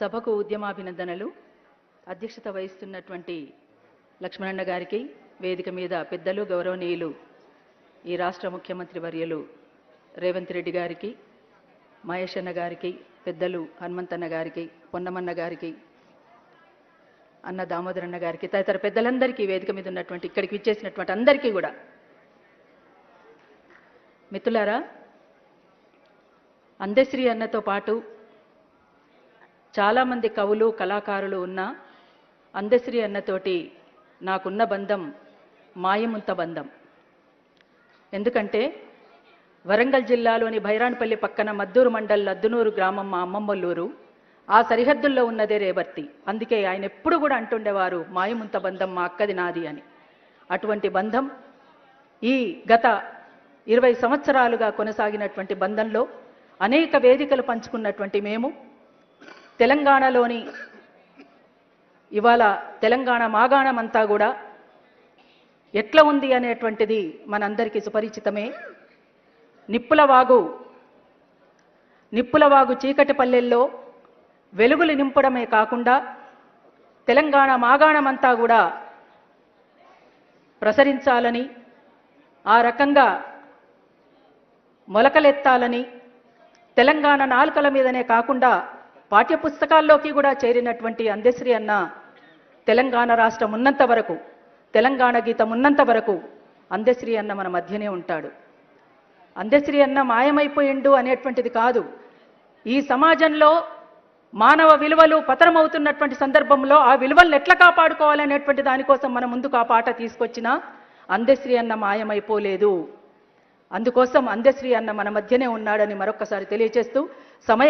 సభకు ఉద్యమాభినందనలు. అధ్యక్షత వహిస్తున్నటువంటి లక్ష్మణన్న గారికి, వేదిక మీద పెద్దలు గౌరవనీయులు ఈ రాష్ట్ర ముఖ్యమంత్రి వర్యులు రేవంత్ రెడ్డి గారికి, మహేష్ అన్న గారికి, పెద్దలు హనుమంతన్న గారికి, పొన్నమన్న గారికి, అన్న దామోదరన్న గారికి, తదితర పెద్దలందరికీ, వేదిక మీద ఉన్నటువంటి ఇక్కడికి విచ్చేసినటువంటి అందరికీ కూడా మిత్రులారా, అందశ్రీ అన్నతో పాటు చాలామంది కవులు కళాకారులు ఉన్న అందశ్రీ అన్నతోటి నాకున్న బంధం మాయముంత బంధం. ఎందుకంటే వరంగల్ జిల్లాలోని భైరాన్పల్లి పక్కన మద్దూరు మండల్ లద్దునూరు గ్రామం మా అమ్మమ్మల్లూరు, ఆ సరిహద్దుల్లో ఉన్నదే రేవర్తి. అందుకే ఆయన ఎప్పుడు కూడా అంటుండేవారు మాయముంత బంధం మా అక్కది నాది అని. అటువంటి బంధం ఈ గత 20 సంవత్సరాలుగా కొనసాగినటువంటి బంధంలో అనేక వేదికలు పంచుకున్నటువంటి మేము తెలంగాణలోని ఇవాళ తెలంగాణ మాగాణమంతా కూడా ఎట్లా ఉంది అనేటువంటిది మనందరికీ సుపరిచితమే. నిప్పులవాగు చీకటి పల్లెల్లో వెలుగులు నింపడమే కాకుండా తెలంగాణ మాగాణమంతా కూడా ప్రసరించాలని, ఆ రకంగా మొలకలెత్తాలని, తెలంగాణ నాలుకల మీదనే కాకుండా పాఠ్యపుస్తకాల్లోకి కూడా చేరినటువంటి అందశ్రీ అన్న తెలంగాణ రాష్ట్రం ఉన్నంత వరకు, తెలంగాణ గీతం ఉన్నంత వరకు అందశ్రీ అన్న మన మధ్యనే ఉంటాడు. అందశ్రీ అన్న మాయమైపోయిండు అనేటువంటిది కాదు. ఈ సమాజంలో మానవ విలువలు పతనమవుతున్నటువంటి సందర్భంలో ఆ విలువలను ఎట్లా కాపాడుకోవాలనేటువంటి దానికోసం మన ముందుకు ఆ పాట తీసుకొచ్చినా అందశ్రీ అన్న మాయమైపోలేదు. అందుకోసం అందశ్రీ అన్న మన మధ్యనే ఉన్నాడని మరొక్కసారి తెలియజేస్తూ సమయం